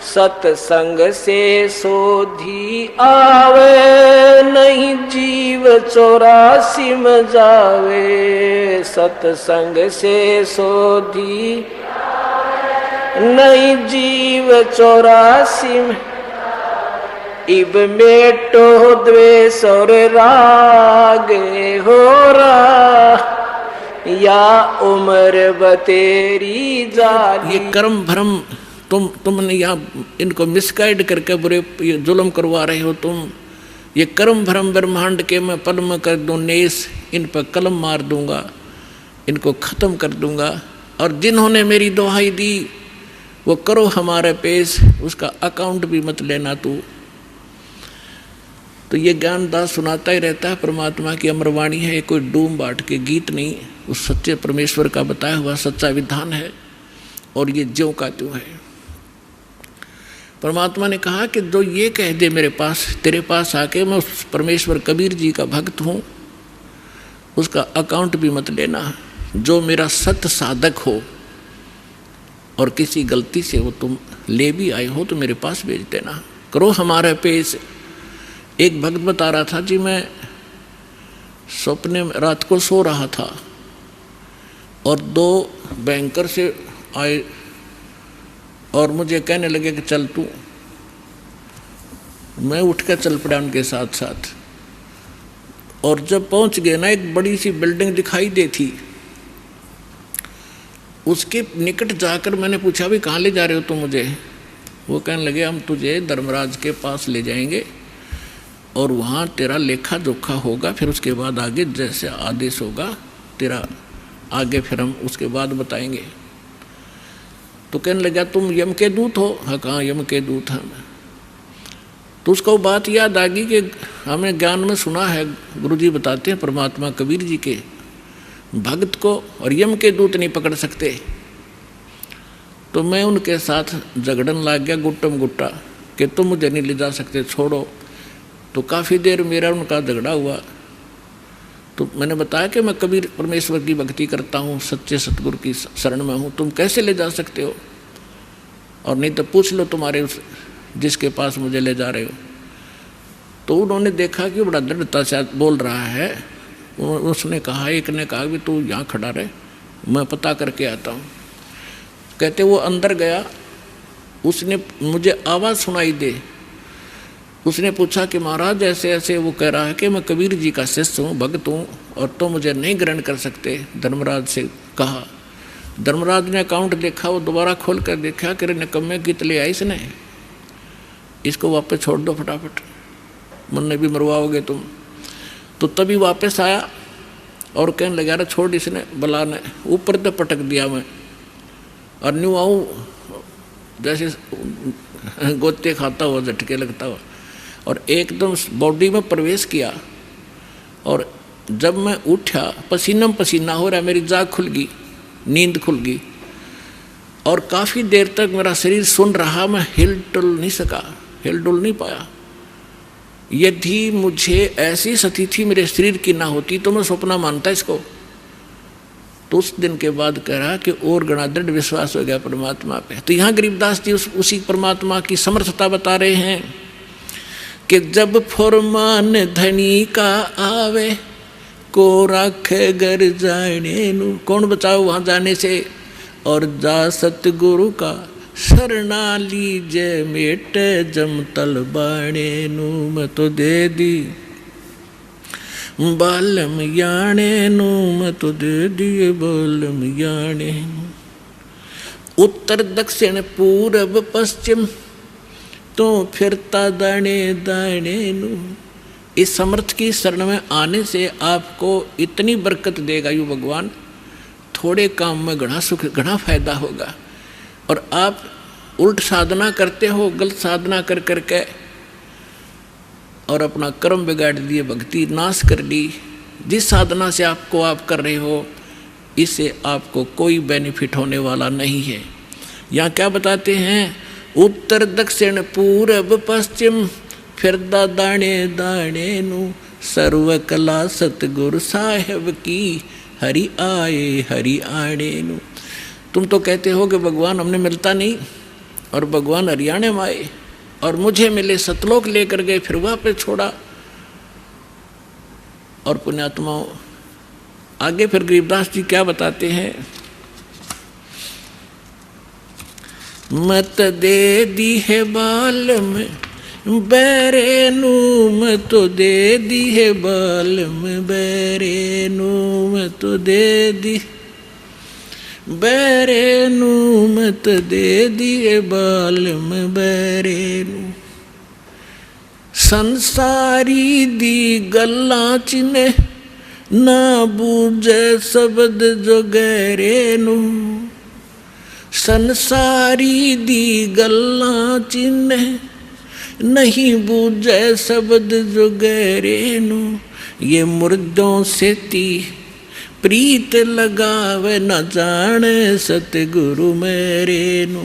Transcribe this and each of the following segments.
सत्संग से सोधी आवे, नहीं जीव 84 में जावे। सत्संग से सोधी नहीं जीव 84 में, इब मेटो द्वेष और राग हो रहा, या उम्र बतेरी जाली। ये कर्म भ्रम तुमने यहाँ इनको मिसगाइड करके बुरे जुल्म करवा रहे हो तुम। ये कर्म भ्रम ब्रह्मांड के मैं पल में कर दूं नेस, इन पर कलम मार दूंगा, इनको ख़त्म कर दूंगा। और जिन्होंने मेरी दुहाई दी वो करो हमारे पेश, उसका अकाउंट भी मत लेना तू। तो ये ज्ञानदास सुनाता ही रहता है, परमात्मा की अमरवाणी है, कोई डूम बाट के गीत नहीं, उस सच्चे परमेश्वर का बताया हुआ सच्चा विधान है। और ये ज्यों का त्यों है। परमात्मा ने कहा कि जो ये कह दे मेरे पास, तेरे पास आके मैं उस परमेश्वर कबीर जी का भक्त हूँ, उसका अकाउंट भी मत लेना। जो मेरा सत्य साधक हो और किसी गलती से वो तुम ले भी आए हो तो मेरे पास भेज देना, करो हमारे पेश। एक भक्त बता रहा था जी, मैं सपने में रात को सो रहा था और 2 बैंकर से आए और मुझे कहने लगे कि चल तू। मैं उठ कर चल पड़ा उनके साथ साथ। और जब पहुंच गए ना, एक बड़ी सी बिल्डिंग दिखाई दी थी, उसके निकट जाकर मैंने पूछा भी कहाँ ले जा रहे हो तुम मुझे? वो कहने लगे हम तुझे धर्मराज के पास ले जाएंगे और वहाँ तेरा लेखा जोखा होगा, फिर उसके बाद आगे जैसे आदेश होगा तेरा आगे फिर हम उसके बाद बताएंगे। तो कहने लगा तुम यम के दूत हो? हाँ, कहाँ यम के दूत हैं। तो उसको बात याद आ गई कि हमें ज्ञान में सुना है, गुरुजी बताते हैं परमात्मा कबीर जी के भक्त को और यम के दूत नहीं पकड़ सकते। तो मैं उनके साथ झगड़न लग गया गुट्टम गुट्टा कि तुम मुझे नहीं ले जा सकते, छोड़ो। तो काफ़ी देर मेरा उनका झगड़ा हुआ। तो मैंने बताया कि मैं कबीर परमेश्वर की भक्ति करता हूँ, सच्चे सतगुरु की शरण में हूँ, तुम कैसे ले जा सकते हो? और नहीं तो पूछ लो तुम्हारे उस जिसके पास मुझे ले जा रहे हो। तो उन्होंने देखा कि बड़ा दृढ़ता से बोल रहा है। उसने कहा, एक ने कहा कि तू यहाँ खड़ा रहे, मैं पता करके आता हूँ। कहते वो अंदर गया, उसने मुझे आवाज़ सुनाई दे। उसने पूछा कि महाराज ऐसे ऐसे, वो कह रहा है कि मैं कबीर जी का शिष्य हूँ, भक्त हूँ, और तो मुझे नहीं ग्रहण कर सकते। धर्मराज से कहा। धर्मराज ने अकाउंट देखा, वो दोबारा खोल कर देखा कि निकम्मे कित ले आई इसने, इसको वापस छोड़ दो फटाफट, मन भी मरवाओगे तुम। तो तभी वापस आया और कहने लगा अरे छोड़, इसने बला ने ऊपर तो पटक दिया मैं, और न्यू आऊँ जैसे गोते खाता हुआ, झटके लगता हुआ, और एकदम बॉडी में प्रवेश किया। और जब मैं उठा पसीना पसीना हो रहा, मेरी जाग खुल गई, नींद खुल गई, और काफ़ी देर तक मेरा शरीर सुन रहा, मैं हिल डुल नहीं सका, हिल डुल नहीं पाया। यदि मुझे ऐसी स्थिति मेरे शरीर की ना होती तो मैं सपना मानता इसको। तो उस दिन के बाद कह रहा कि और गणा दृढ़ विश्वास हो गया परमात्मा पे। तो यहाँ गरीबदास जी उसी परमात्मा की समर्थता बता रहे हैं कि जब फरमान धनी का आवे, को राखे घर जाने नु, कौन बचाओ वहाँ जाने से, और जा सतगुरु का शरणा लीजे मेटे जम तल बाणे नु, मैं तो दे दी बालम याने नु, मैं तो दे दिए बालम याने नु। उत्तर दक्षिण पूरब पश्चिम तो फिरता दाने दाने नु। इस समर्थ की शरण में आने से आपको इतनी बरकत देगा यू भगवान, थोड़े काम में घना सुख, घना फायदा होगा। और आप उल्ट साधना करते हो, गलत साधना कर करके, और अपना कर्म बिगाड़ दिए, भक्ति नाश कर ली। जिस साधना से आपको आप कर रहे हो, इससे आपको कोई बेनिफिट होने वाला नहीं है। यहाँ क्या बताते हैं, उत्तर दक्षिण पूरब पश्चिम फिरदा दाने दाने नु, सर्व कला सतगुरु साहेब की हरि आए हरि आने नु। तुम तो कहते हो कि भगवान हमने मिलता नहीं, और भगवान हरियाणा में आए और मुझे मिले, सतलोक लेकर गए, फिर वापस छोड़ा। और पुण्यात्माओं आगे फिर गरीबदास जी क्या बताते हैं, मत दे दी है बाल में बैरे नू, मत तो दे दी है बाल में बैरे नू, मत तो दे दी बैरे नू, मत दे दिए बाल में बैरे नू। संसारी दी गल्लां चिने ना बूझे शब्द जो गहरे नू, संसारी दी गल्लां चिने नहीं बूझे शब्द जो गहरे नू। ये मुर्दों से ती प्रीत लगावे न जाने सतगुरु मेरे नू,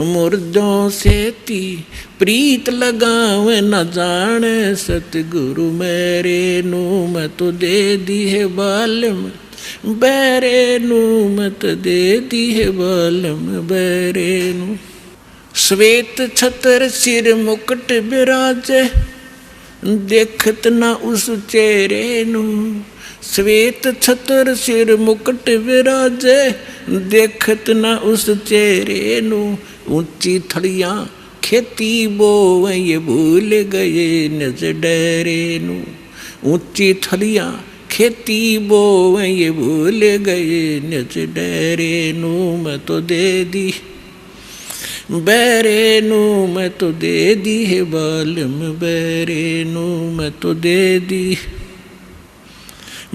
मुर्दों से ती प्रीत लगावे न जाने सतगुरु मेरे नू। मैं तो दे दी है बालम बैरे नू, मत दे दी है बालम बैरे नू। श्वेत छतर सिर मुकुट बिराजे देखत न उस चेहरे नू, श्वेत छतर सिर मुकुट विराजे देखत न उस चेहरे नू। ऊंची थड़ियां खेती बोवे ये भूल गए नज डरे नू, ऊंची थड़ियां खेती बोवे ये भूल गए नज डरे नू। मैं तो दे दी बैरे नू, मैं तो दे दी है बालम बैरे नू, मैं तो दे दी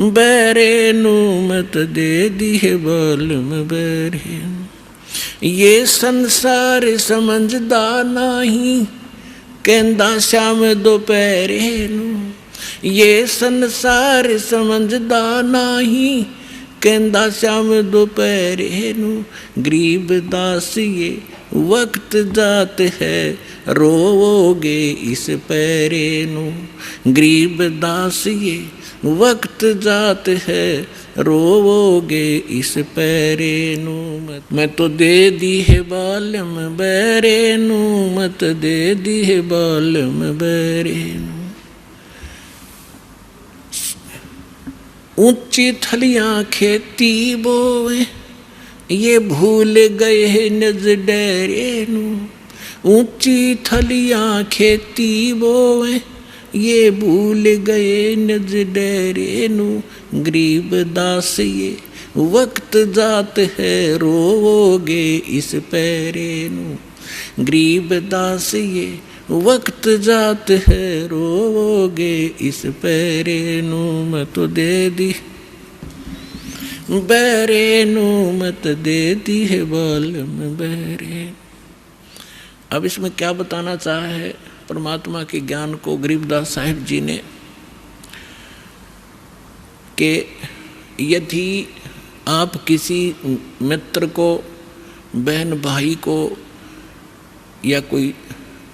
बैरे नू, मत दे दी है बालम बैरे। ये संसार समझदा नहीं कहंदा श्याम दोपहरे नू, ये संसार समझदा नहीं कहंदा श्याम दोपहरे नू। गरीब दास ये वक्त जात है रोवोगे इस पैरे नू, गरीब दास ये वक्त जात है रोवोगे इस पैरे नू। मैं तो दे दी है बालम बैरे नू, मत दे दी है बालम बैरे नू। ऊंची थलियां खेती बोवे ये भूल गए हैं नज डरे नू, ऊंची थलियां खेती बोवे ये भूल गए नज डरे नू। गरीब दास ये वक्त जात है रोवोगे इस पैरे नू, गरीब दास ये वक्त जात है रोवोगे इस पैरे नू। मैं तो दे दी बैरे नू, मत दे दी है बालम बैरे। अब इसमें क्या बताना चाहा है परमात्मा के ज्ञान को गरीबदास साहिब जी ने, कि यदि आप किसी मित्र को, बहन भाई को या कोई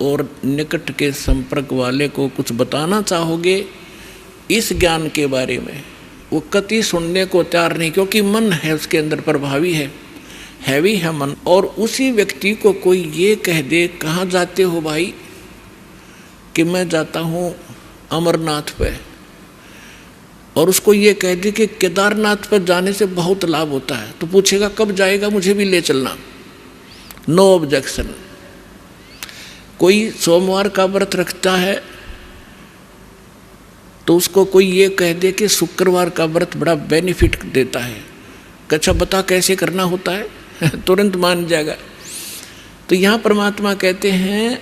और निकट के संपर्क वाले को कुछ बताना चाहोगे इस ज्ञान के बारे में, वो कति सुनने को तैयार नहीं, क्योंकि मन है उसके अंदर प्रभावी है भी है मन। और उसी व्यक्ति को कोई ये कह दे कहाँ जाते हो भाई, कि मैं जाता हूँ अमरनाथ पे, और उसको ये कह दे कि केदारनाथ पर जाने से बहुत लाभ होता है, तो पूछेगा कब जाएगा, मुझे भी ले चलना, नो ऑब्जेक्शन। कोई सोमवार का व्रत रखता है तो उसको कोई ये कह दे कि शुक्रवार का व्रत बड़ा बेनिफिट देता है, अच्छा बता कैसे करना होता है तुरंत मान जाएगा। तो यहाँ परमात्मा कहते हैं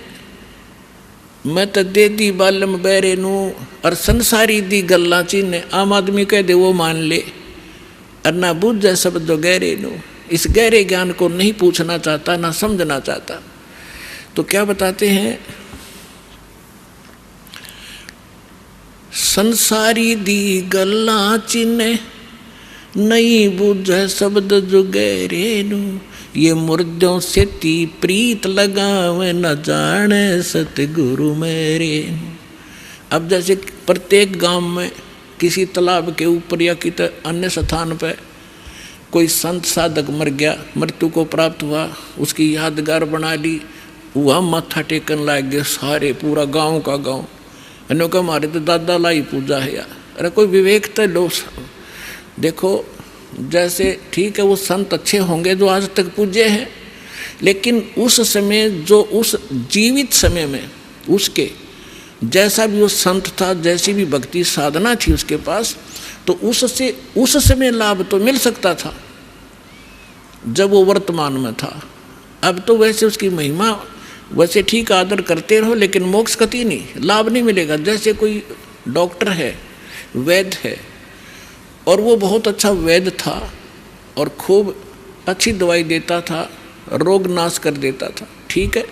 मैं तो दे दी बालम बैरे नू, और संसारी दी गल्ला चीन, आम आदमी कह दे वो मान ले, और ना बूझ शब्द गहरे नू, इस गहरे ज्ञान को नहीं पूछना चाहता ना समझना चाहता। तो क्या बताते हैं, संसारी दी गल्ला चिन्ह नहीं बूझ शब्द जो गहरे नू, ये मुर्दों से ती प्रीत लगावे न जाने सतगुरु मेरे। अब जैसे प्रत्येक गांव में किसी तालाब के ऊपर या किसी अन्य स्थान पर कोई संत साधक मर गया, मृत्यु को प्राप्त हुआ, उसकी यादगार बना ली, वह माथा टेकन लाग गए सारे, पूरा गांव का गांव। अन्यों का हमारे तो दादा लाई पूजा है यार। अरे कोई विवेक तो लो। देखो जैसे ठीक है वो संत अच्छे होंगे जो आज तक पूज्य हैं, लेकिन उस समय जो उस जीवित समय में उसके जैसा भी वो संत था, जैसी भी भक्ति साधना थी उसके पास, तो उससे उस समय लाभ तो मिल सकता था जब वो वर्तमान में था। अब तो वैसे उसकी महिमा वैसे ठीक आदर करते रहो, लेकिन मोक्ष कति नहीं, लाभ नहीं मिलेगा। जैसे कोई डॉक्टर है, वैद्य है, और वो बहुत अच्छा वैद्य था और खूब अच्छी दवाई देता था, रोग नाश कर देता था, ठीक है।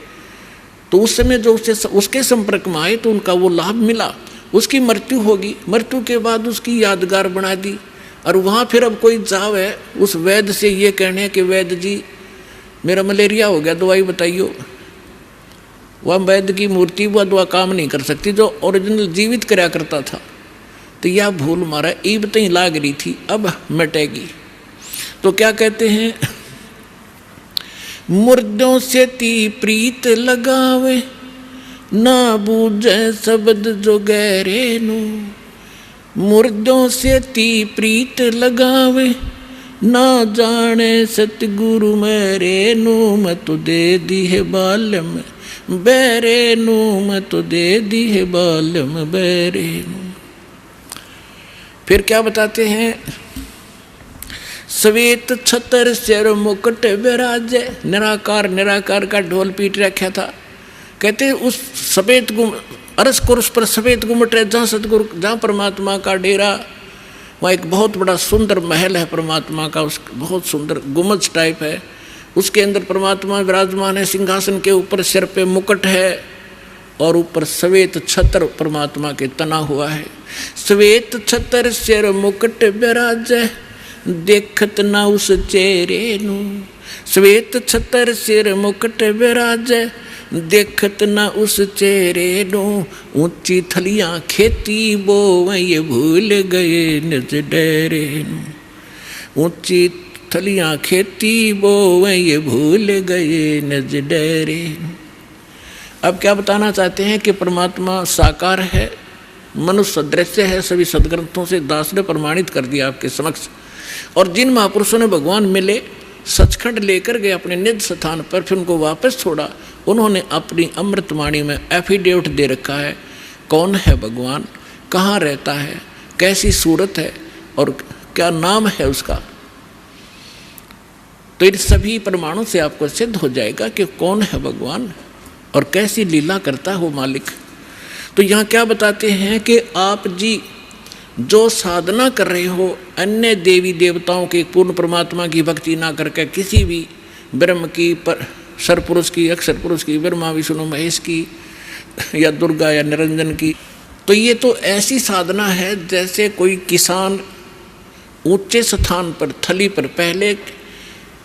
तो उस समय जो उसके संपर्क में आए तो उनका वो लाभ मिला। उसकी मृत्यु होगी, मृत्यु के बाद उसकी यादगार बना दी, और वहाँ फिर अब कोई जावे उस वैद्य से ये कहने कि वैद्य जी मेरा मलेरिया हो गया, दवाई बताइयो। वह वैद्य की मूर्ति वह दवा काम नहीं कर सकती जो ओरिजिनल जीवित कराया करता था। तो यह भूल मारा ईब तई लाग रही थी, अब मिटेगी। तो क्या कहते हैं, मुर्दों से ती प्रीत लगावे, ना बूझे शब्द जो गहरे नु। मुर्दों से ती प्रीत लगावे, ना जाने सतगुरु मेरे नु। मैं तो दे दी है बाल्यम बैरे नु, मैं तो दे दी है बाल्यम बैरे नु। फिर क्या बताते हैं, श्वेत छतर सिर मुकुट विराजे। निराकार निराकार का ढोल पीट रखा था। कहते उस सफेद अरस कुर्स पर सफेद गुम्मट है, जहाँ सतगुरु, जहाँ परमात्मा का डेरा, वहाँ एक बहुत बड़ा सुंदर महल है परमात्मा का, उस बहुत सुंदर गुम्बज टाइप है, उसके अंदर परमात्मा विराजमान है। सिंहासन के ऊपर सिर पे मुकुट है और ऊपर श्वेत छतर परमात्मा के तना हुआ है। श्वेत छतर सिर मुकुट विराजे, देखत ना उस चेहरे नु। श्वेत छतर सिर मुकुट विराजे, देखत ना उस चेहरे नु। ऊंची थलियां खेती बोवे, ये भूल गए निज डेरे नु। ऊंची थलियां खेती बोवे, ये भूल गए निज डेरे नु। अब क्या बताना चाहते हैं कि परमात्मा साकार है, मनुष्य सदृश्य है, सभी सदग्रंथों से दास ने प्रमाणित कर दिया आपके समक्ष। और जिन महापुरुषों ने भगवान मिले, सचखंड लेकर गए अपने निज स्थान पर, फिर उनको वापस छोड़ा, उन्होंने अपनी अमृतवाणी में एफिडेविट दे रखा है कौन है भगवान, कहाँ रहता है, कैसी सूरत है और क्या नाम है उसका। तो इन सभी प्रमाणों से आपको सिद्ध हो जाएगा कि कौन है भगवान और कैसी लीला करता है वो मालिक। तो यहाँ क्या बताते हैं कि आप जी जो साधना कर रहे हो, अन्य देवी देवताओं के, पूर्ण परमात्मा की भक्ति ना करके किसी भी ब्रह्म की, पर सरपुरुष की, अक्षर पुरुष की, ब्रह्मा विष्णु महेश की, या दुर्गा या निरंजन की, तो ये तो ऐसी साधना है जैसे कोई किसान ऊंचे स्थान पर, थली पर, पहले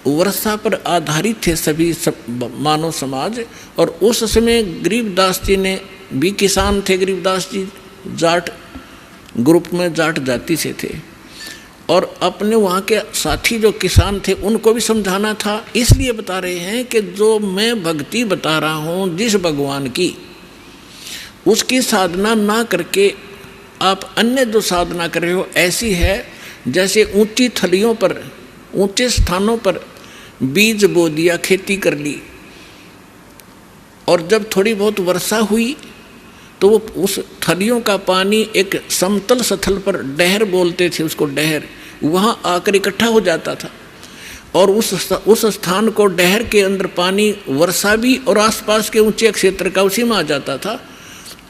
वर्षा पर आधारित थे सभी मानव समाज, और उस समय गरीबदास जी ने भी किसान थे। गरीबदास जी जाट ग्रुप में, जाट जाति से थे, और अपने वहाँ के साथी जो किसान थे उनको भी समझाना था। इसलिए बता रहे हैं कि जो मैं भक्ति बता रहा हूँ जिस भगवान की, उसकी साधना ना करके आप अन्य जो साधना कर रहे हो ऐसी है जैसे ऊंची थलियों पर, ऊंचे स्थानों पर बीज बो दिया, खेती कर ली, और जब थोड़ी बहुत वर्षा हुई तो वो उस थलियों का पानी एक समतल स्थल पर, डहर बोलते थे उसको, डहर, वहाँ आकर इकट्ठा हो जाता था, और उस स्थान को, डहर के अंदर पानी वर्षा भी और आसपास के ऊंचे क्षेत्र का उसी में आ जाता था।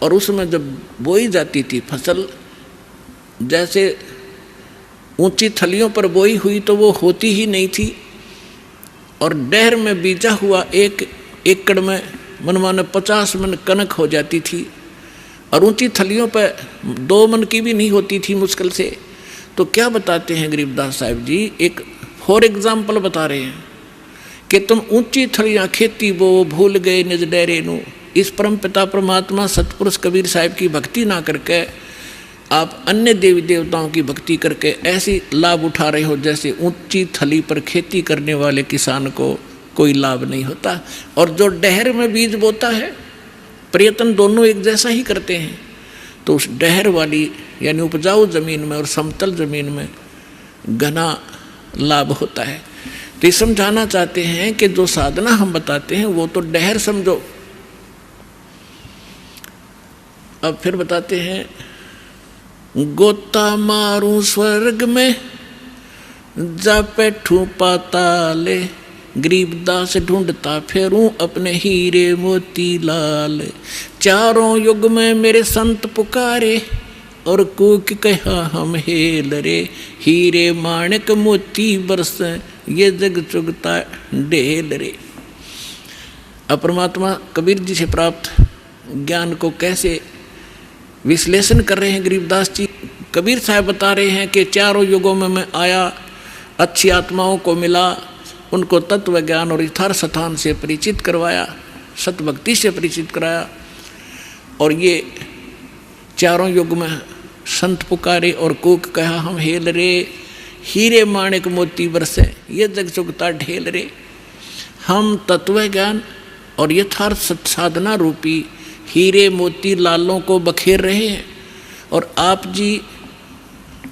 और उसमें जब बोई जाती थी फसल, जैसे ऊंची थलियों पर बोई हुई तो वो होती ही नहीं थी, और डहर में बीजा हुआ एक एकड़ में मनमाने 50 मन कनक हो जाती थी, और ऊंची थलियों पर 2 मन की भी नहीं होती थी मुश्किल से। तो क्या बताते हैं गरीबदास साहब जी, एक फॉर एग्जाम्पल बता रहे हैं कि तुम ऊंची थलियां खेती बो, भूल गए निज डेरे नु। इस परम पिता परमात्मा सतपुरुष कबीर साहब की भक्ति ना करके आप अन्य देवी देवताओं की भक्ति करके ऐसी लाभ उठा रहे हो जैसे ऊंची थली पर खेती करने वाले किसान को कोई लाभ नहीं होता। और जो डहर में बीज बोता है, प्रयत्न दोनों एक जैसा ही करते हैं, तो उस डहर वाली यानी उपजाऊ जमीन में और समतल जमीन में घना लाभ होता है। तो ये समझाना चाहते हैं कि जो साधना हम बताते हैं वो तो डहर समझो। अब फिर बताते हैं, गोता मारूं स्वर्ग में जा बैठूं पाताले, गरीबदास ढूंढता फेरूं अपने हीरे मोती लाल। चारों युग में मेरे संत पुकारे और कूक कहा हम हेल रे, हीरे माणिक मोती बरस ये जग चुगता ढेल रे। अब परमात्मा कबीर जी से प्राप्त ज्ञान को कैसे विश्लेषण कर रहे हैं गरीबदास जी। कबीर साहब बता रहे हैं कि चारों युगों में मैं आया, अच्छी आत्माओं को मिला, उनको तत्व ज्ञान और यथार्थ स्थान से परिचित करवाया, सतभक्ति से परिचित कराया। और ये चारों युग में संत पुकारे और कूक कहा हम हेल रे, हीरे माणिक मोती बरसे ये जग चुगता ढेल रे। हम तत्व ज्ञान और यथार्थ साधना रूपी हीरे मोती लालों को बखेर रहे हैं, और आप जी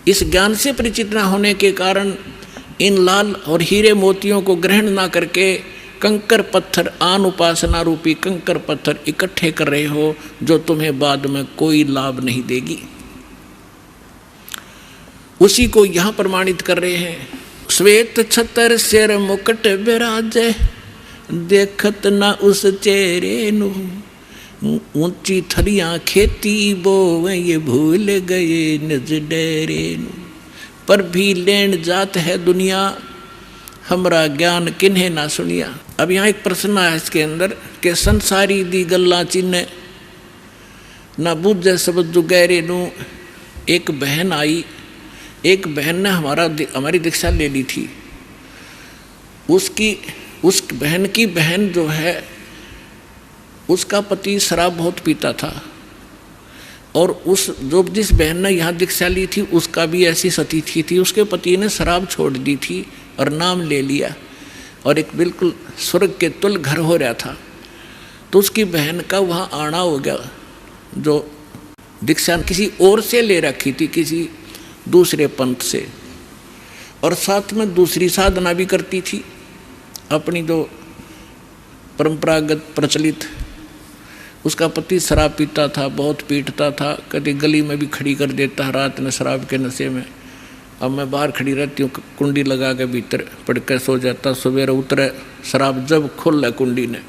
इस ज्ञान से परिचित न होने के कारण इन लाल और हीरे मोतियों को ग्रहण ना करके कंकर पत्थर, आन उपासना रूपी कंकर पत्थर इकट्ठे कर रहे हो, जो तुम्हें बाद में कोई लाभ नहीं देगी। उसी को यहाँ प्रमाणित कर रहे हैं। श्वेत छतर सिर मुकुट विराजे, देखत ना उस चेहरे नु, ऊंची थलियां खेती बोवे ये भूल गए निज डेरे नु। पर भी लेन जात है दुनिया, हमरा ज्ञान किन्हें ना सुनिया। अब यहाँ एक प्रश्न आया इसके अंदर कि संसारी दी गल्ला चिन्ह ना बुझे सब जुगैरे नु। एक बहन आई, एक बहन ने हमारी दीक्षा ले ली थी। उस बहन की बहन जो है, उसका पति शराब बहुत पीता था, और जिस बहन ने यहाँ दीक्षा ली थी उसका भी ऐसी स्थिति थी। उसके पति ने शराब छोड़ दी थी और नाम ले लिया, और एक बिल्कुल स्वर्ग के तुल घर हो रहा था। तो उसकी बहन का वहाँ आना हो गया, जो दीक्षा किसी और से ले रखी थी, किसी दूसरे पंथ से, और साथ में दूसरी साधना भी करती थी अपनी जो परंपरागत प्रचलित। उसका पति शराब पीता था, बहुत पीटता था, कभी गली में भी खड़ी कर देता रात में शराब के नशे में। अब मैं बाहर खड़ी रहती हूँ, कुंडी लगा के भीतर पड़ कर सो जाता, सवेरे उतरे शराब जब खुल कुंडी ने,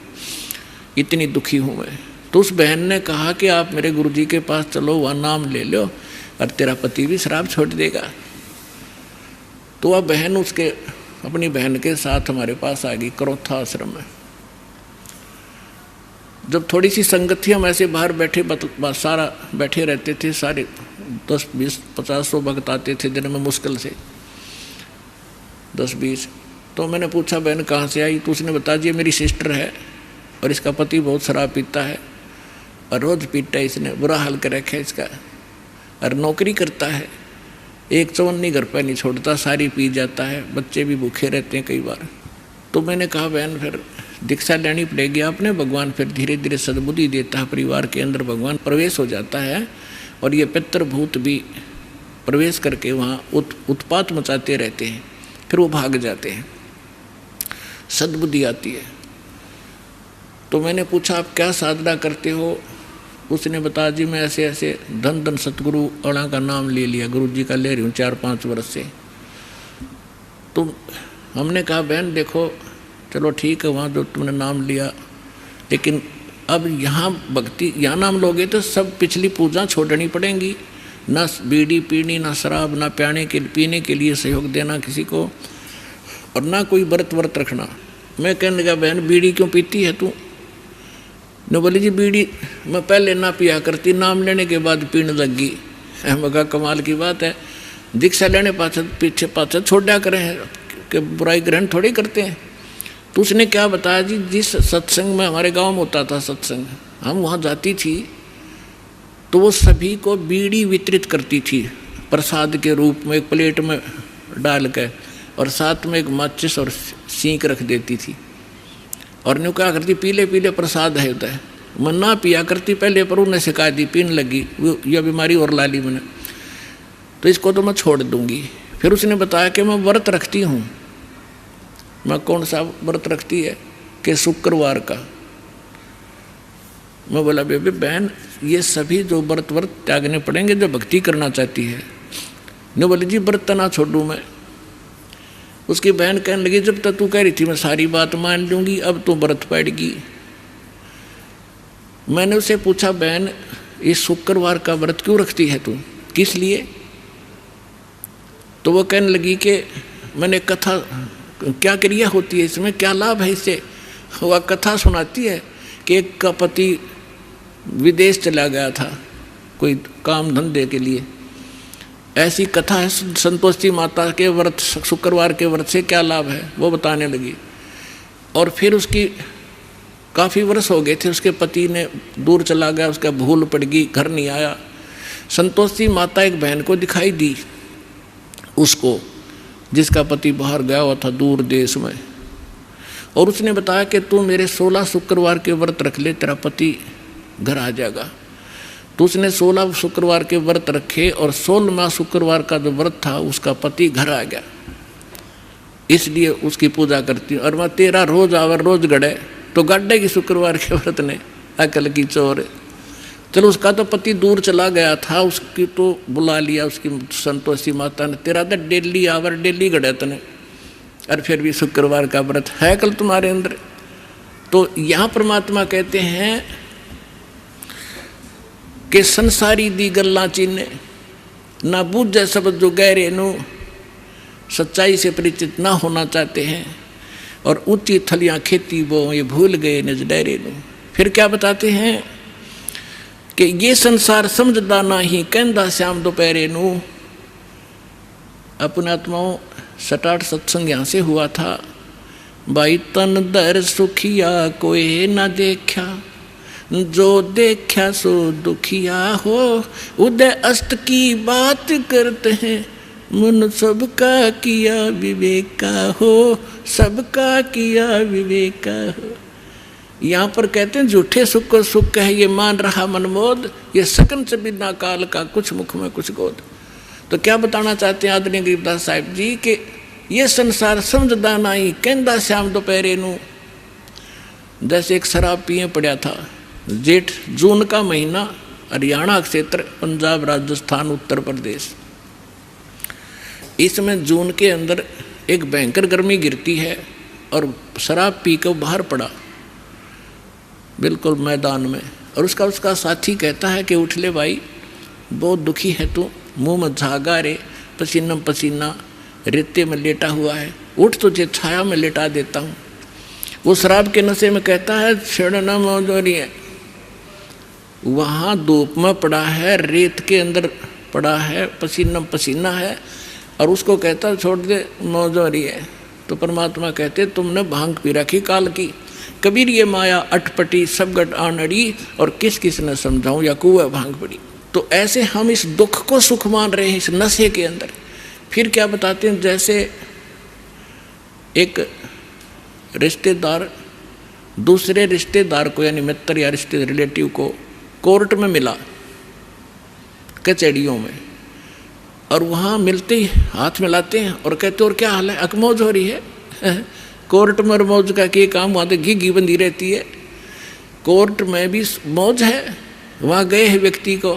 इतनी दुखी हूँ मैं। तो उस बहन ने कहा कि आप मेरे गुरुजी के पास चलो, वहाँ नाम ले लो और तेरा पति भी शराब छोड़ देगा। तो वह बहन अपनी बहन के साथ हमारे पास आ गई करोथा आश्रम में। जब थोड़ी सी संगत थी, हम ऐसे बाहर बैठे सारा बैठे रहते थे, सारे 10, 20, 50, 100 भक्त आते थे दिन में मुश्किल से 10, 20। तो मैंने पूछा बहन कहाँ से आई? तो उसने बता दिया मेरी सिस्टर है, और इसका पति बहुत शराब पीता है, और रोज़ पीता है, इसने बुरा हाल कर रखा है इसका, और नौकरी करता है, एक चवन्नी घर पर नहीं छोड़ता, सारी पी जाता है, बच्चे भी भूखे रहते हैं कई बार। तो मैंने कहा बहन फिर दीक्षा लेनी पड़ेगी आपने। भगवान फिर धीरे धीरे सद्बुद्धि देता है, परिवार के अंदर भगवान प्रवेश हो जाता है, और ये पितृभूत भी प्रवेश करके वहाँ उत्पात मचाते रहते हैं, फिर वो भाग जाते हैं, सद्बुद्धि आती है। तो मैंने पूछा आप क्या साधना करते हो? उसने बताया जी मैं ऐसे ऐसे धन सतगुरु अड़ा का नाम ले लिया, गुरु जी का ले रही हूँ 4-5 वर्ष से। तो हमने कहा बहन देखो चलो ठीक है, वहाँ जो तुमने नाम लिया, लेकिन अब यहाँ भक्ति, यहाँ नाम लोगे तो सब पिछली पूजा छोड़नी पड़ेंगी, ना बीड़ी पीनी, ना शराब, ना पीने के लिए सहयोग देना किसी को, और ना कोई व्रत रखना। मैं कहने लगा बहन बीड़ी क्यों पीती है तू? न बोली जी बीड़ी मैं पहले ना पिया करती, नाम लेने के बाद पीने लग गई। मैं कहा कमाल की बात है, दीक्षा लेने पीछे पाछे छोड़ा करें कि बुराई ग्रहण थोड़ी करते हैं। तो उसने क्या बताया जी, जिस सत्संग में हमारे गांव में होता था सत्संग, हम वहाँ जाती थी तो वो सभी को बीड़ी वितरित करती थी प्रसाद के रूप में, एक प्लेट में डाल कर, और साथ में एक माचिस और सींक रख देती थी। और न्यू क्या करती, पीले पीले प्रसाद है उधर, मैं ना पिया करती पहले, पर उन्हें सिखा दी, पीने लगी, यह बीमारी और ला ली मैंने, तो इसको तो मैं छोड़ दूंगी। फिर उसने बताया कि मैं व्रत रखती हूँ। मैं कौन सा व्रत रखती है कि शुक्रवार का। मैं बोला बेबे बहन, ये सभी जो व्रत त्यागने पड़ेंगे जो भक्ति करना चाहती है। ने बोले जी व्रत ना छोड़ूँ मैं। उसकी बहन कहने लगी जब तक तू कह रही थी मैं सारी बात मान लूँगी, अब तो व्रत पड़ेगी। मैंने उसे पूछा बहन इस शुक्रवार का व्रत क्यों रखती है तू, किस लिए? तो वो कहने लगी कि मैंने कथा, क्या क्रिया होती है इसमें, क्या लाभ है इससे? वह कथा सुनाती है कि एक का पति विदेश चला गया था कोई काम धंधे के लिए, ऐसी कथा है। संतोषी माता के व्रत, शुक्रवार के व्रत से क्या लाभ है वो बताने लगी। और फिर उसकी काफ़ी वर्ष हो गए थे, उसके पति ने दूर चला गया, उसका भूल पड़ गई, घर नहीं आया। संतोषी माता एक बहन को दिखाई दी उसको, जिसका पति बाहर गया हुआ था दूर देश में, और उसने बताया कि तू मेरे 16 शुक्रवार के व्रत रख ले, तेरा पति घर आ जाएगा। तो उसने 16 शुक्रवार के व्रत रखे और 16वां शुक्रवार का जो व्रत था उसका पति घर आ गया, इसलिए उसकी पूजा करती हूँ। और मैं 13 रोज आवर रोज गड़े तो गड्ढे की शुक्रवार के व्रत ने, अकल की चोर। चलो उसका तो पति दूर चला गया था, उसकी तो बुला लिया उसकी संतोषी माता ने, तेरा तो डेली आवर डेली गड़े तने, और फिर भी शुक्रवार का व्रत है कल तुम्हारे अंदर। तो यहाँ परमात्मा कहते हैं कि संसारी दी गल्ला चीने ना बूझे सब जो गहरे नु, सच्चाई से परिचित ना होना चाहते हैं, और ऊंची थलियां खेती वो ये भूल गए निज डेरे नु। फिर क्या बताते हैं कि ये संसार समझदा नहीं कहंदा श्याम दोपहरे नु। अपने आत्माओं 7-8 सत्संग यहाँ से हुआ था। भाई तन दर सुखिया कोई ना देखा, जो देखा सो दुखिया हो, उदय अस्त की बात करते हैं, मन सबका किया विवेका हो, सबका किया विवेका हो। यहाँ पर कहते हैं झूठे सुख को सुख है ये मान रहा मनमोद, ये सकन से बिना काल का कुछ मुख में कुछ गोद। तो क्या बताना चाहते हैं आदरणीय गरीबदास साहिब जी कि ये संसार समझदा नहीं कहंदा श्याम दोपहरे नु। जैसे एक शराब पिए पड़ा था, जेठ जून का महीना, हरियाणा क्षेत्र, पंजाब, राजस्थान, उत्तर प्रदेश। इसमें जून के अंदर एक भयंकर गर्मी गिरती है और शराब पी कर बाहर पड़ा बिल्कुल मैदान में, और उसका साथी कहता है कि उठ ले भाई, बहुत दुखी है तू, मुंह में झागा रे, पसीना पसीना, रेते में लेटा हुआ है, उठ तुझे छाया में लेटा देता हूँ। वो शराब के नशे में कहता है छेड़ना मौजूरी है, वहाँ धूप में पड़ा है, रेत के अंदर पड़ा है, पसीना पसीना है, और उसको कहता है छोड़ दे मौजूरी है। तो परमात्मा कहते तुमने भांग पी रखी काल की, कबीर ये माया अटपटी सब गट आनड़ी, और किस किस ने समझाऊं या कुआ भांग पड़ी। तो ऐसे हम इस दुख को सुख मान रहे हैं इस नशे के अंदर। फिर क्या बताते हैं, जैसे एक रिश्तेदार दूसरे रिश्तेदार को, यानी मित्र या रिश्ते रिलेटिव को कोर्ट में मिला, कचहरियों में, और वहाँ मिलते ही हाथ मिलाते हैं और कहते और क्या हाल है, अकमौज हो रही है। कोर्ट में मौज का क्या काम, वहाँ तो घी बंधी रहती है। कोर्ट में भी मौज है, वहाँ गए हैं व्यक्ति को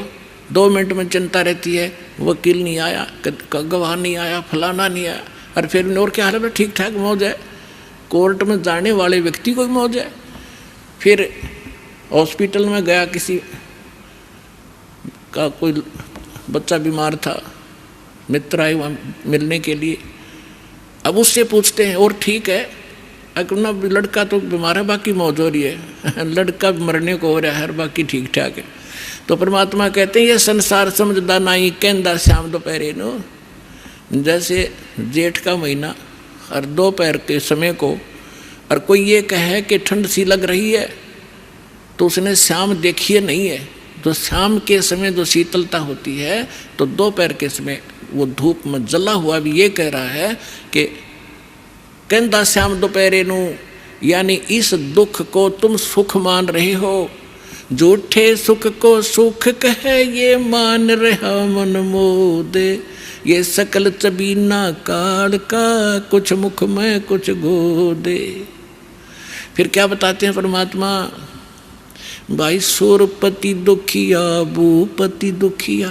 2 मिनट में चिंता रहती है, वकील नहीं आया, गवाह नहीं आया, फलाना नहीं आया, और फिर और क्या हाल है, ठीक ठाक मौज है। कोर्ट में जाने वाले व्यक्ति को भी मौज है। फिर हॉस्पिटल में गया, किसी का कोई बच्चा बीमार था, मित्र आए वहाँ मिलने के लिए। अब उससे पूछते हैं और ठीक है, अपना लड़का तो बीमार है, बाकी मौज हो रही है, लड़का मरने को हो रहा है, बाकी ठीक ठाक है। तो परमात्मा कहते हैं ये संसार समझदा नहीं कहंदा श्याम दोपहरे नो। जैसे जेठ का महीना और दोपहर के समय को, और कोई ये कहे कि ठंड सी लग रही है, तो उसने श्याम देखिए नहीं है, जो शाम के समय जो शीतलता होती है, तो दोपहर के समय वो धूप में जला हुआ भी ये कह रहा है कि कहता श्याम दोपहरे नू, यानी इस दुख को तुम सुख मान रहे हो, झूठे सुख को सुख कहे ये मान रहा मन मोदे, ये सकल चबीना काल का, कुछ मुख में कुछ गोदे। फिर क्या बताते हैं परमात्मा, भाई सुरपति दुखिया भूपति दुखिया,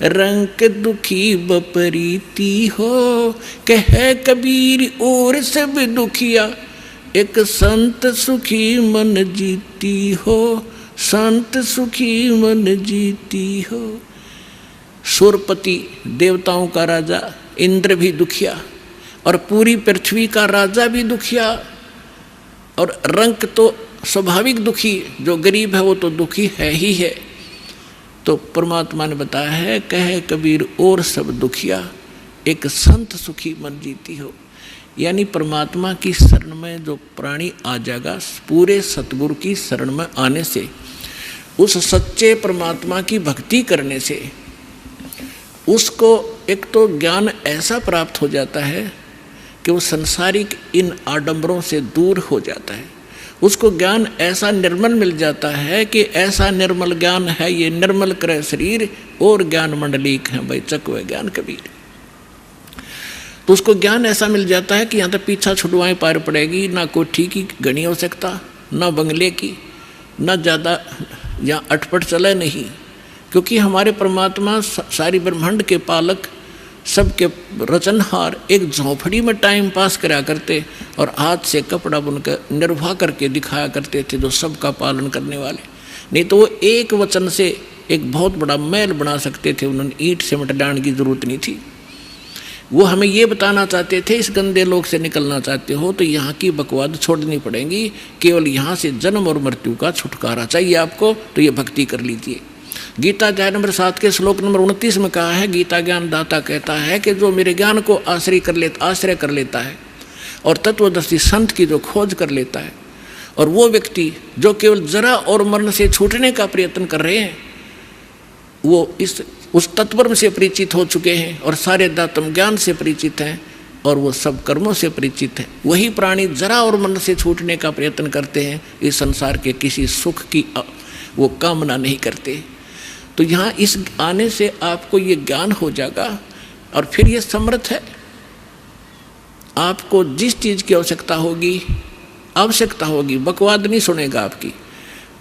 रंग दुखी बपरीती हो, कह कबीर और सब दुखिया, एक संत सुखी मन जीती हो, संत सुखी मन जीती हो। सुरपति देवताओं का राजा इंद्र भी दुखिया, और पूरी पृथ्वी का राजा भी दुखिया, और रंक तो स्वाभाविक दुखी, जो गरीब है वो तो दुखी है ही है। तो परमात्मा ने बताया है, कहे कबीर और सब दुखिया, एक संत सुखी मन जीती हो। यानी परमात्मा की शरण में जो प्राणी आ जाएगा, पूरे सतगुरु की शरण में आने से, उस सच्चे परमात्मा की भक्ति करने से उसको एक तो ज्ञान ऐसा प्राप्त हो जाता है कि वो संसारिक इन आडंबरों से दूर हो जाता है। उसको ज्ञान ऐसा निर्मल मिल जाता है कि ऐसा निर्मल ज्ञान है, ये निर्मल करे शरीर और ज्ञान मंडलीक है भाई चकवे ज्ञान कबीर। तो उसको ज्ञान ऐसा मिल जाता है कि यहाँ तक पीछा छुड़वाएं पार पड़ेगी, ना कोठी की घनी हो सकता, ना बंगले की, ना ज़्यादा यहाँ अटपट चले नहीं, क्योंकि हमारे परमात्मा सारी ब्रह्मांड के पालक, सबके रचनहार, एक झोंपड़ी में टाइम पास करा करते और हाथ से कपड़ा बुनकर निर्वाह करके दिखाया करते थे, जो सबका पालन करने वाले। नहीं तो वो एक वचन से एक बहुत बड़ा महल बना सकते थे, उन्होंने ईंट सीमेंट डालने की जरूरत नहीं थी। वो हमें ये बताना चाहते थे, इस गंदे लोक से निकलना चाहते हो तो यहाँ की बकवाद छोड़नी पड़ेगी, केवल यहाँ से जन्म और मृत्यु का छुटकारा चाहिए आपको, तो ये भक्ति कर लीजिए। गीता अध्याय नंबर 7 के श्लोक नंबर 29 में कहा है, गीता ज्ञान दाता कहता है कि जो मेरे ज्ञान को आश्रय कर लेता है और तत्वदर्शी संत की जो खोज कर लेता है, और वो व्यक्ति जो केवल जरा और मरण से छूटने का प्रयत्न कर रहे हैं, वो उस तत्व से परिचित हो चुके हैं और सारे दातम ज्ञान से परिचित हैं और वो सब कर्मों से परिचित हैं, वही प्राणी जरा और मरण से छूटने का प्रयत्न करते हैं, इस संसार के किसी सुख की वो कामना नहीं करते। तो यहाँ इस आने से आपको ये ज्ञान हो जाएगा और फिर ये समर्थ है। आपको जिस चीज़ की आवश्यकता होगी, बकवाद नहीं सुनेगा आपकी,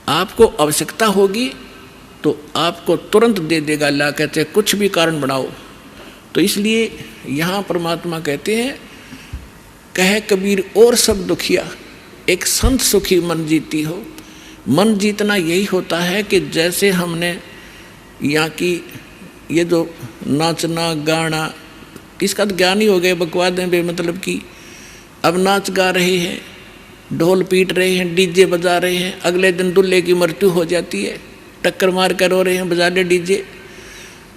आपको आवश्यकता होगी तो आपको तुरंत दे देगा, ला कहते हैं कुछ भी कारण बनाओ। तो इसलिए यहाँ परमात्मा कहते हैं, कहे कबीर और सब दुखिया, एक संत सुखी मन जीती हो। मन जीतना यही होता है कि जैसे हमने यहाँ की ये जो नाचना गाना, इसका तो ज्ञान ही हो गया, बकवाद है बेमतलब की। अब नाच गा रहे हैं, ढोल पीट रहे हैं, डीजे बजा रहे हैं, अगले दिन दूल्हे की मृत्यु हो जाती है, टक्कर मार कर रो रहे हैं, बजा ले डीजे।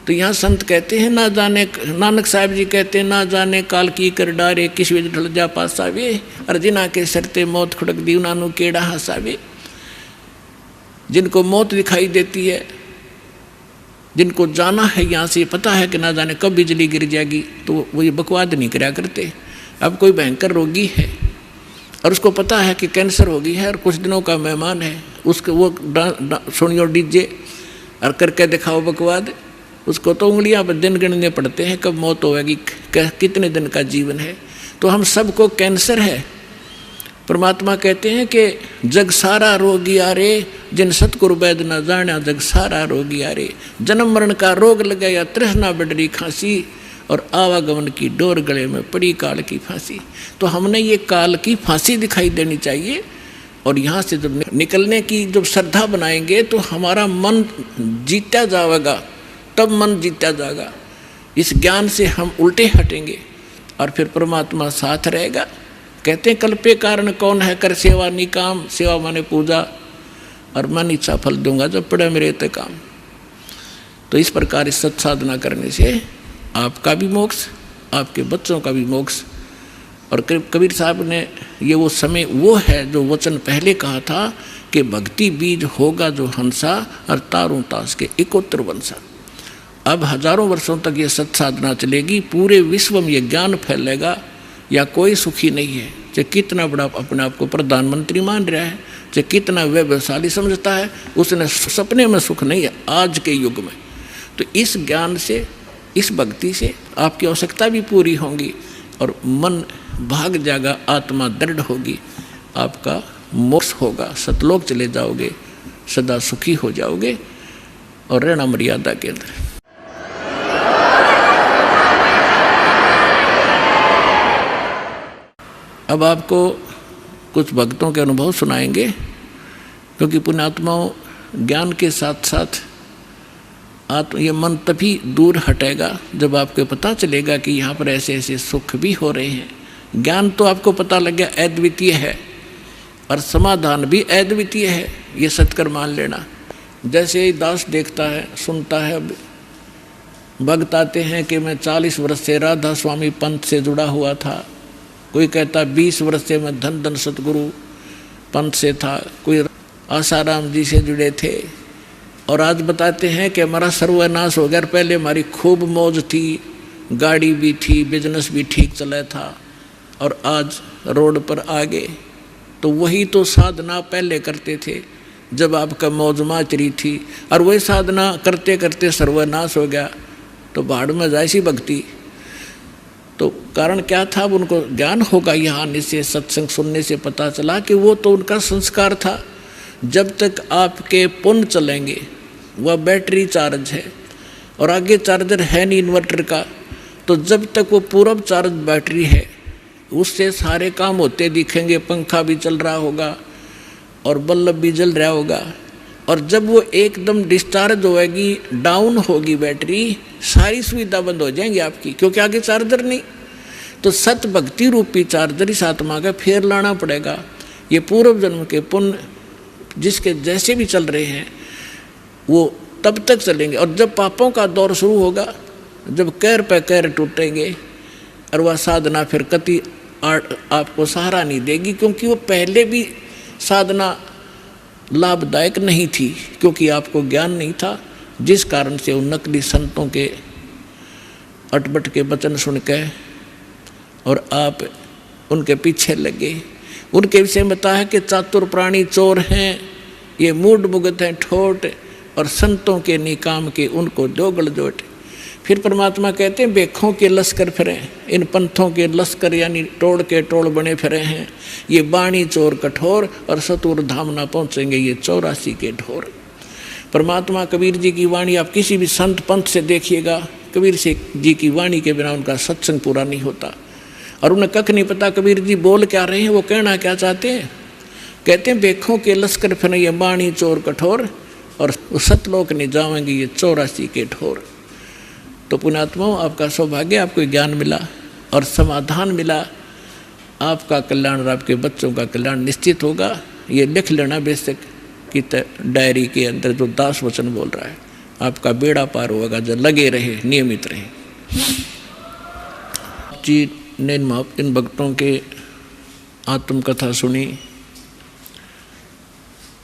तो यहाँ संत कहते हैं, ना जाने, नानक साहब जी कहते हैं, ना जाने काल की कर डारे, किस वे ढल जा पासावे, अर्जिना के सरते मौत खुड़क दी उन्होंने केड़ा हंसावे। जिनको मौत दिखाई देती है, जिनको जाना है यहाँ से, पता है कि ना जाने कब बिजली गिर जाएगी, तो वो ये बकवाद नहीं कराया करते। अब कोई भयंकर रोगी है और उसको पता है कि कैंसर हो गई है और कुछ दिनों का मेहमान है, उसके वो सुनियो डीजे और करके दिखाओ बकवाद, उसको तो उंगलियां पर दिन गिनने पड़ते हैं कब मौत होगी, कितने दिन का जीवन है। तो हम सबको कैंसर है। परमात्मा कहते हैं कि जग सारा रोगी आरे, जिन सतगुरु वैद न जाना, जग सारा रोगी आरे। जन्म मरण का रोग लगा या तृष्णा बढ़ी खांसी, और आवागमन की डोर गले में पड़ी काल की फांसी। तो हमने ये काल की फांसी दिखाई देनी चाहिए, और यहाँ से जब निकलने की जब श्रद्धा बनाएंगे तो हमारा मन जीता जाएगा, तब मन जीता जाएगा। इस ज्ञान से हम उल्टे हटेंगे और फिर परमात्मा साथ रहेगा। कहते हैं कल्पे कारण कौन है, कर सेवा निकाम, सेवा माने पूजा, और मैं इच्छा फल दूंगा जब पड़े मेरे ते काम। तो इस प्रकार इस सत्साधना करने से आपका भी मोक्ष, आपके बच्चों का भी मोक्ष। और कबीर साहब ने ये वो समय वो है जो वचन पहले कहा था कि भक्ति बीज होगा जो हंसा और तारों तास के इकोत्र वंशा। अब हजारों वर्षों तक ये सत्साधना चलेगी, पूरे विश्व में ये ज्ञान फैलेगा, या कोई सुखी नहीं है, चाहे कितना बड़ा अपने आप को प्रधानमंत्री मान रहा है, चाहे कितना वैभवशाली समझता है, उसने सपने में सुख नहीं है आज के युग में। तो इस ज्ञान से, इस भक्ति से आपकी आवश्यकता भी पूरी होगी और मन भाग जाएगा, आत्मा दृढ़ होगी, आपका मोक्ष होगा, सतलोक चले जाओगे, सदा सुखी हो जाओगे और रहना मर्यादा के अंदर। अब आपको कुछ भक्तों के अनुभव सुनाएंगे, क्योंकि पुण्यात्माओं ज्ञान के साथ साथ ये मन तभी दूर हटेगा जब आपको पता चलेगा कि यहाँ पर ऐसे ऐसे सुख भी हो रहे हैं। ज्ञान तो आपको पता लग गया अद्वितीय है और समाधान भी अद्वितीय है, ये सत्कर मान लेना। जैसे ही दास देखता है, सुनता है, भक्त आते हैं कि मैं 40 वर्ष से राधा स्वामी पंथ से जुड़ा हुआ था, कोई कहता 20 वर्ष से मैं धन धन सतगुरु पंथ से था, कोई आसाराम जी से जुड़े थे, और आज बताते हैं कि हमारा सर्वनाश हो गया, पहले हमारी खूब मौज थी, गाड़ी भी थी, बिजनेस भी ठीक चला था और आज रोड पर आ गए। तो वही तो साधना पहले करते थे जब आपका मौज माचरी थी, और वही साधना करते करते सर्वनाश हो गया, तो भाड़ में जाए सी भक्ति। तो कारण क्या था? अब उनको ज्ञान होगा, यहाँ आने से, सत्संग सुनने से पता चला कि वो तो उनका संस्कार था। जब तक आपके पुण्य चलेंगे, वह बैटरी चार्ज है और आगे चार्जर है नहीं इन्वर्टर का, तो जब तक वो पूर्व चार्ज बैटरी है उससे सारे काम होते दिखेंगे, पंखा भी चल रहा होगा और बल्ब भी जल रहा होगा। और जब वो एकदम डिस्चार्ज होएगी, डाउन होगी बैटरी, सारी सुविधा बंद हो जाएंगी आपकी, क्योंकि आगे चार्जर नहीं। तो सत भक्ति रूपी चार्जर इस आत्मा का फेर लाना पड़ेगा। ये पूर्व जन्म के पुण्य जिसके जैसे भी चल रहे हैं वो तब तक चलेंगे, और जब पापों का दौर शुरू होगा, जब कैर पे कैर टूटेंगे, और वह साधना फिर कति आपको सहारा नहीं देगी, क्योंकि वो पहले भी साधना लाभदायक नहीं थी, क्योंकि आपको ज्ञान नहीं था, जिस कारण से उन नकली संतों के अटबट के वचन सुन के और आप उनके पीछे लगे। उनके विषय में बताया कि चातुर प्राणी चोर हैं, ये मूड मुगत हैं ठोट, और संतों के निकाम के उनको दो गलजोट। फिर परमात्मा कहते हैं बेखों के लश्कर फिरे, इन पंथों के लश्कर यानी टोड़ के टोड़ बने फिरे हैं, ये बाणी चोर कठोर और सतुर धाम ना पहुँचेंगे ये 84 के ढोर। परमात्मा कबीर जी की वाणी आप किसी भी संत पंथ से देखिएगा, कबीर जी की वाणी के बिना उनका सत्संग पूरा नहीं होता, और उन्हें कख नहीं पता कबीर जी बोल क्या रहे हैं, वो कहना क्या चाहते हैं। कहते हैं बेखों के लश्कर फिरे ये बाणी चोर कठोर, और सतलोक नहीं जाएंगे ये 84 के ढोर। तो पुण्यात्माओं, आपका सौभाग्य, आपको ज्ञान मिला और समाधान मिला, आपका कल्याण और आपके बच्चों का कल्याण निश्चित होगा। ये लिख लेना बेशक कि डायरी के अंदर जो दास वचन बोल रहा है, आपका बेड़ा पार होगा, जो लगे रहे, नियमित रहे। जी ने इन भक्तों के आत्मकथा सुनी।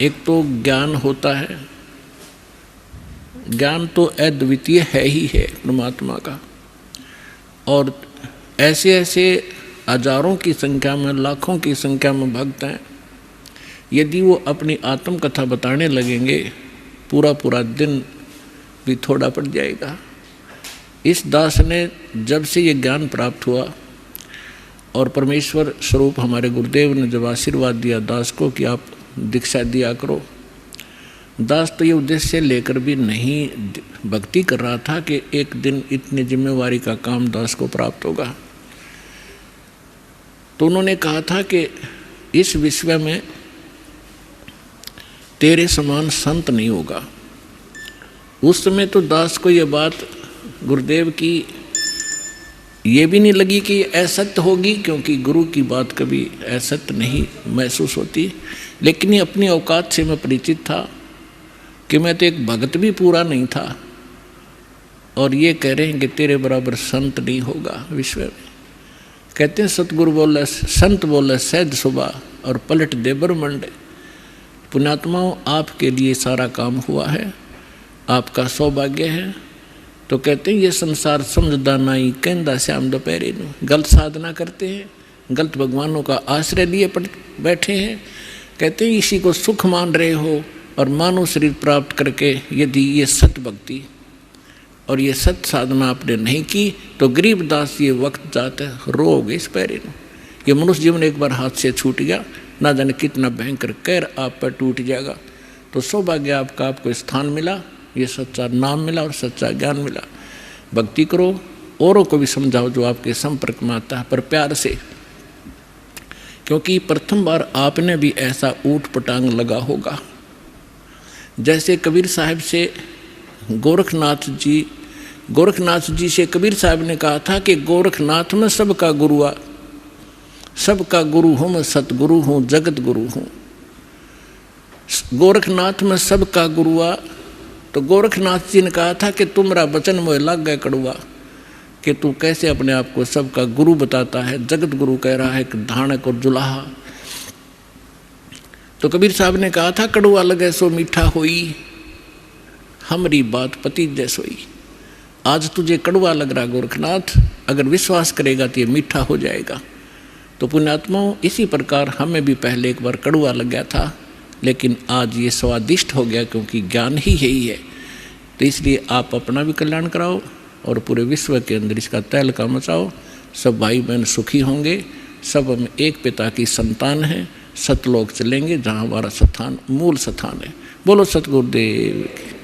एक तो ज्ञान होता है, ज्ञान तो अद्वितीय है ही है परमात्मा का, और ऐसे ऐसे हजारों की संख्या में, लाखों की संख्या में भक्त हैं। यदि वो अपनी आत्मकथा बताने लगेंगे, पूरा पूरा दिन भी थोड़ा पड़ जाएगा। इस दास ने जब से ये ज्ञान प्राप्त हुआ और परमेश्वर स्वरूप हमारे गुरुदेव ने जब आशीर्वाद दिया दास को कि आप दीक्षा दिया करो, दास तो ये उद्देश्य लेकर भी नहीं भक्ति कर रहा था कि एक दिन इतनी जिम्मेवारी का काम दास को प्राप्त होगा। तो उन्होंने कहा था कि इस विश्व में तेरे समान संत नहीं होगा। उस समय तो दास को ये बात गुरुदेव की ये भी नहीं लगी कि असत्य होगी, क्योंकि गुरु की बात कभी असत्य नहीं महसूस होती। लेकिन ये अपनी औकात से मैं परिचित था कि मैं तो एक भगत भी पूरा नहीं था, और ये कह रहे हैं कि तेरे बराबर संत नहीं होगा विश्व में। कहते हैं सतगुरु बोले, संत बोले सहज सुबह और पलट दे ब्रह्मंड। पुण्यात्माओं, आपके लिए सारा काम हुआ है, आपका सौभाग्य है। तो कहते हैं ये संसार समझदा नहीं, कहंदा श्याम दोपहरे नू। गलत साधना करते हैं, गलत भगवानों का आश्रय लिए बैठे हैं। कहते हैं इसी को सुख मान रहे हो, और मानव शरीर प्राप्त करके यदि ये सत भक्ति और ये सत साधना आपने नहीं की तो गरीबदास ये वक्त जाता है रोगे इस पैरे नू। ये मनुष्य जीवन एक बार हाथ से छूट गया, ना जाने कितना भयंकर कहर आप पर टूट जाएगा। तो सौभाग्य आपका, आपको स्थान मिला, ये सच्चा नाम मिला और सच्चा ज्ञान मिला। भक्ति करो, औरों को भी समझाओ जो आपके संपर्क में आता है, पर प्यार से, क्योंकि प्रथम बार आपने भी ऐसा ऊट पटांग लगा होगा। जैसे कबीर साहब से गोरखनाथ जी से कबीर साहब ने कहा था कि गोरखनाथ में सबका गुरुआ, सबका गुरु हूँ मैं, सतगुरु हूँ, जगत गुरु हूँ। गोरखनाथ में सबका गुरुआ, तो गोरखनाथ जी ने कहा था कि तुम्हारा वचन मोह लग गए कड़ुआ, कि तू कैसे अपने आप को सबका गुरु बताता है। जगत गुरु कह रहा है कि धानक और जुलाहा। तो कबीर साहब ने कहा था कड़ुआ लगे सो मीठा होई, हमारी बात पति जैसोई। आज तुझे कड़ुआ लग रहा गोरखनाथ, अगर विश्वास करेगा तो ये मीठा हो जाएगा। तो पुण्यात्माओं, इसी प्रकार हमें भी पहले एक बार कड़ुआ लग गया था, लेकिन आज ये स्वादिष्ट हो गया, क्योंकि ज्ञान ही यही है। तो इसलिए आप अपना भी कल्याण कराओ और पूरे विश्व के अंदर इसका तहलका मचाओ। सब भाई बहन सुखी होंगे, सब हम एक पिता की संतान हैं, सतलोक चलेंगे जहाँ हमारा स्थान, मूल स्थान है। बोलो सतगुरुदेव की।